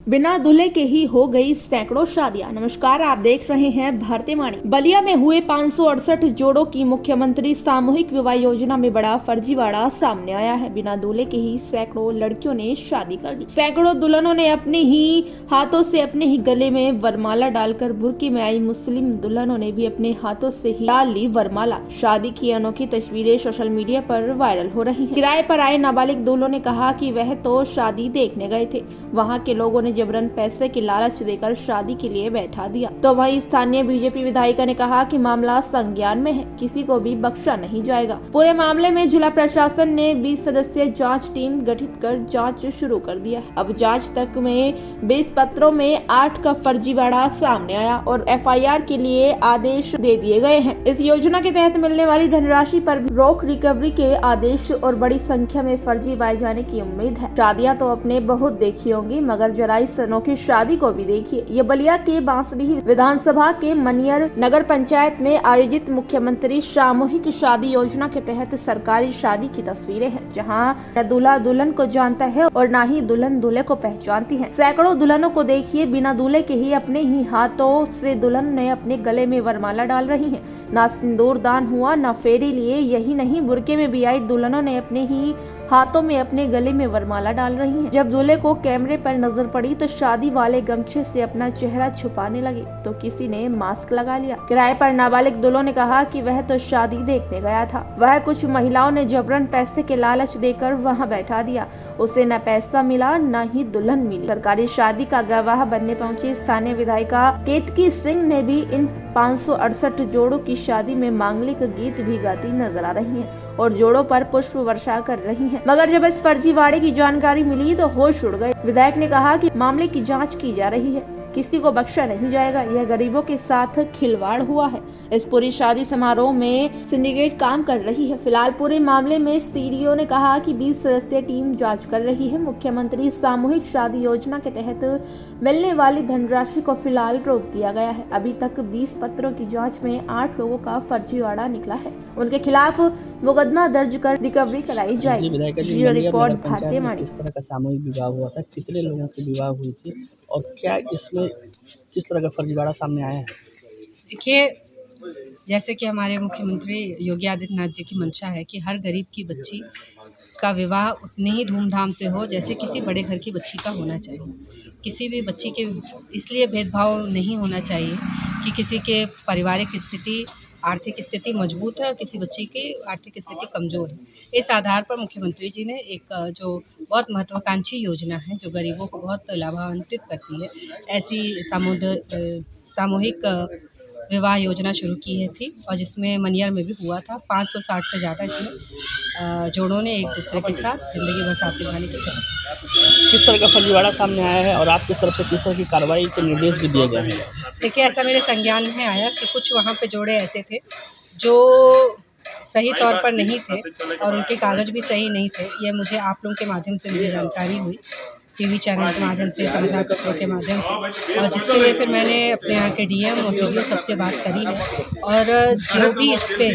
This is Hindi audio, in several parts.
बिना दूल्हे के ही हो गई सैकड़ों शादियां। नमस्कार, आप देख रहे हैं भारतीय वाणी। बलिया में हुए 568 जोड़ों की मुख्यमंत्री सामूहिक विवाह योजना में बड़ा फर्जीवाड़ा सामने आया है। बिना दूल्हे के ही सैकड़ों लड़कियों ने शादी कर ली। सैकड़ों दुल्हनों ने अपने ही हाथों से अपने ही गले में वरमाला डालकर, बुर्के में आई मुस्लिम दुल्हनों ने भी अपने हाथों से ही डाल ली वरमाला। शादी की अनोखी तस्वीरें सोशल मीडिया पर वायरल हो रही हैं। किराए पर आए नाबालिग दूल्हों ने कहा कि वह तो शादी देखने गए थे, वहाँ के लोगों ने जबरन पैसे की लालच देकर शादी के लिए बैठा दिया। तो वहीं स्थानीय बीजेपी विधायिका ने कहा कि मामला संज्ञान में है, किसी को भी बख्शा नहीं जाएगा। पूरे मामले में जिला प्रशासन ने 20 सदस्यीय जांच टीम गठित कर जांच शुरू कर दिया। अब जांच तक में 20 पत्रों में 8 का फर्जीवाड़ा सामने आया और FIR के लिए आदेश दे दिए गए हैं। इस योजना के तहत मिलने वाली धनराशि पर भी रोक रिकवरी के आदेश और बड़ी संख्या में फर्जी पाए जाने की उम्मीद है। शादियां तो आपने बहुत देखी होंगी, मगर जरा इस अनोखी शादी को भी देखिए। ये बलिया के बांसडीह विधानसभा के मनियर नगर पंचायत में आयोजित मुख्यमंत्री सामूहिक शादी योजना के तहत सरकारी शादी की तस्वीरें हैं, जहां न दूल्हा दुल्हन को जानता है और न ही दुल्हन दूल्हे को पहचानती है। सैकड़ों दुल्हनों को देखिए, बिना दूल्हे के ही अपने ही हाथों से दुल्हन ने अपने गले में वरमाला डाल रही है। न सिंदूर दान हुआ, न फेरे लिए। यही नहीं, बुर्के में भी आई दुल्हनों ने अपने ही हाथों में अपने गले में वरमाला डाल रही हैं। जब दूल्हे को कैमरे पर नजर पड़ी तो शादी वाले गमछे से अपना चेहरा छुपाने लगे, तो किसी ने मास्क लगा लिया। किराए पर नाबालिग दूल्हों ने कहा कि वह तो शादी देखने गया था, वह कुछ महिलाओं ने जबरन पैसे के लालच देकर वहां बैठा दिया। उसे न पैसा मिला, न ही दुल्हन मिली। सरकारी शादी का गवाह बनने पहुंची स्थानीय विधायिका केतकी सिंह ने भी इन 568 जोड़ों की शादी में मांगलिक गीत भी गाती नजर आ रही हैं और जोड़ों पर पुष्प वर्षा कर रही हैं। मगर जब इस फर्जीवाड़े की जानकारी मिली तो होश उड़ गए। विधायक ने कहा कि मामले की जांच की जा रही है, किसी को बख्शा नहीं जाएगा। यह गरीबों के साथ खिलवाड़ हुआ है। इस पूरी शादी समारोह में सिंडिकेट काम कर रही है। फिलहाल पूरे मामले में CDO ने कहा कि 20 सदस्यीय टीम जांच कर रही है। मुख्यमंत्री सामूहिक शादी योजना के तहत मिलने वाली धनराशि को फिलहाल रोक दिया गया है। अभी तक 20 पत्रों की जांच में 8 लोगों का फर्जीवाड़ा निकला है। उनके खिलाफ मुकदमा दर्ज कर रिकवरी कराई जाएगी। ब्यूरो रिपोर्ट भारतीय वाणी। किस तरह का सामूहिक विवाह हुआ था, कितने लोगों की विवाह हुई थी और क्या इसमें किस तरह का फर्जीवाड़ा सामने आया है? देखिए, जैसे कि हमारे मुख्यमंत्री योगी आदित्यनाथ जी की मंशा है कि हर गरीब की बच्ची का विवाह उतने ही धूमधाम से हो जैसे किसी बड़े घर की बच्ची का होना चाहिए। किसी भी बच्ची के इसलिए भेदभाव नहीं होना चाहिए कि किसी के पारिवारिक स्थिति, आर्थिक स्थिति मजबूत है और किसी बच्ची की आर्थिक स्थिति कमज़ोर है। इस आधार पर मुख्यमंत्री जी ने एक जो बहुत महत्वाकांक्षी योजना है, जो गरीबों को बहुत लाभान्वित करती है, ऐसी सामूहिक विवाह योजना शुरू की है थी और जिसमें मनियर में भी हुआ था। 560 से ज़्यादा इसमें जोड़ों ने एक दूसरे के साथ ज़िंदगी भर साथ निभाने की शपथ। किस तरह का फर्जीवाड़ा सामने आया है और आपकी तरफ से किस तरह की कार्रवाई के निर्देश भी दिए गए हैं? देखिए, ऐसा मेरे संज्ञान में आया कि कुछ वहाँ पे जोड़े ऐसे थे जो सही तौर पर नहीं थे और उनके कागज़ भी सही नहीं थे। ये मुझे आप लोगों के माध्यम से मुझे जानकारी हुई, TV चैनल के माध्यम से, समाचार पत्रों के माध्यम से, और जिसके लिए फिर मैंने अपने यहाँ के DM और CDO सबसे बात करी है और जो भी इस पे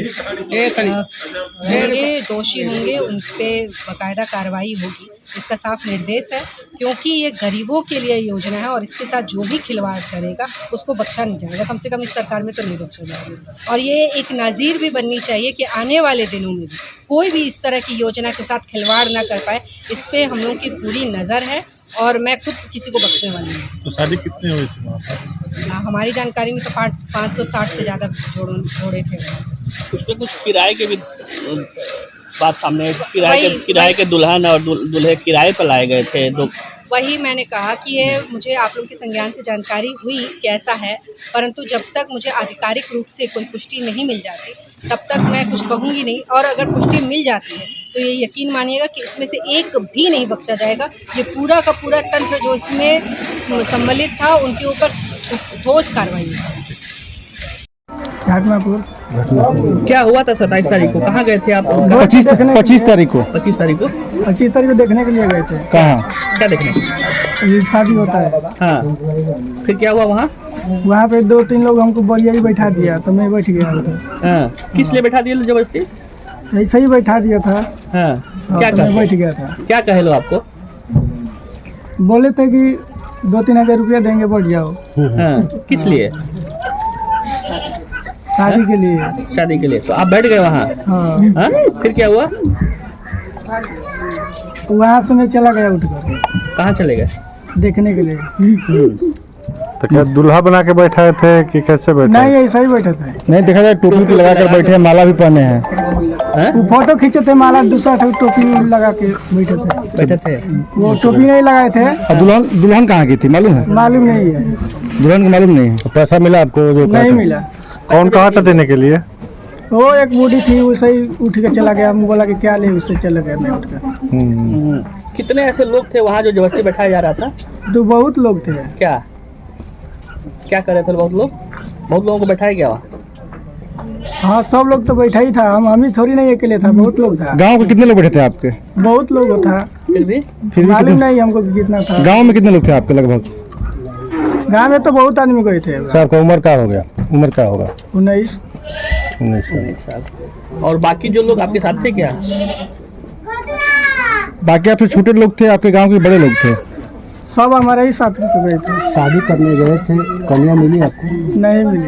होंगे, दोषी होंगे, उन पे बाकायदा कार्रवाई होगी। इसका साफ निर्देश है, क्योंकि ये गरीबों के लिए योजना है और इसके साथ जो भी खिलवाड़ करेगा उसको बख्शा नहीं जाएगा। कम से कम इस सरकार में तो नहीं बख्शा जाएगा और ये एक नज़ीर भी बननी चाहिए कि आने वाले दिनों में भी कोई भी इस तरह की योजना के साथ खिलवाड़ ना कर पाए। इस पर हम लोगों की पूरी नज़र है और मैं खुद किसी को बख्शने वाली हूँ। तो शादी कितनी हुई थी वहाँ पर? हमारी जानकारी में तो 560 से ज़्यादा जोड़े थे। कुछ न कुछ किराए के भी बात सामने है। किराए के दुल्हन और दूल्हे किराए पर लाए गए थे। वही मैंने कहा कि ये मुझे आप लोगों के संज्ञान से जानकारी हुई कैसा है, परंतु जब तक मुझे आधिकारिक रूप से कोई पुष्टि नहीं मिल जाती तब तक मैं कुछ कहूँगी नहीं। और अगर पुष्टि मिल जाती है तो ये यकीन मानिएगा कि इसमें से एक भी नहीं बख्शा जाएगा। ये पूरा का पूरा तंत्र जो इसमें सम्मिलित था उनके ऊपर ठोस कार्रवाई होगी। घाटमापुर। क्या हुआ था 27 तारीख को? कहाँ गए थे आप? 25 तारीख को 25 तारीख को 25 तारीख को देखने के लिए गए थे। कहाँ? क्या देखने? ये शादी होता है। हाँ, फिर क्या हुआ वहाँ? वहाँ पे 2-3 लोग हमको बलिया ही बैठा दिया तो मैं बैठ गया था। हाँ, किस लिए बैठा दिया जबरदस्ती? ऐसे ही बैठा दिया था। हाँ, क्या तो मैं बैठ गया था। क्या कहे लो आपको? बोले थे कि 2-3 हज़ार रुपया देंगे बढ़ जाओ। हाँ, किस लिए? शादी के लिए। शादी के लिए। तो आप बैठ गए वहाँ? हाँ, हाँ? फिर क्या हुआ? वहाँ से मैं चला गया उठकर कहाँ चले गए? देखने के लिए। तो क्या दूल्हा बना के बैठाए थे कि कैसे बैठे? नहीं, ऐसा ही बैठे थे। नहीं देखा जाए टोपी लगा कर बैठे हैं, माला भी पहने हैं। हाँ? वो फोटो खींचे थे, माला दूसरा टोपी लगा के बैठे थे। बैठे थे। वो टोपी नहीं लगाए थे। और दुल्हन कहाँ की थी मालूम है? मालूम नहीं है। दुल्हन को मालूम नहीं है। तो पैसा मिला आपको? जो नहीं मिला। कौन कहा था देने के लिए? वो एक बूढ़ी थी, वैसे ही उठ के चला गया। हम बोला कि क्या ले, उससे चला गया मैं उठकर। कितने ऐसे लोग थे वहाँ जो जबरदस्ती बैठाया जा रहा था? तो बहुत लोग थे। क्या क्या कर रहे थे? बहुत लोगों को बैठाया गया वहाँ? हाँ, सब लोग तो बैठा ही था। हम ही थोड़ी नहीं अकेले था, बहुत लोग था। गांव के कितने लोग बैठे थे आपके? बहुत लोग था, फिर भी मालूम नहीं हमको कि कितना था। गांव में कितने लोग थे आपके लगभग? गाँव में तो बहुत आदमी गए थे। सर आपका उम्र क्या हो गया? उम्र क्या होगा? 19। 19 साल। और बाकी जो लोग आपके साथ थे क्या? बाकी आपसे छोटे लोग थे, आपके गांव के बड़े लोग थे? सब हमारे ही साथ में गए थे। शादी करने गए थे, कन्या मिली आपको? नहीं मिली।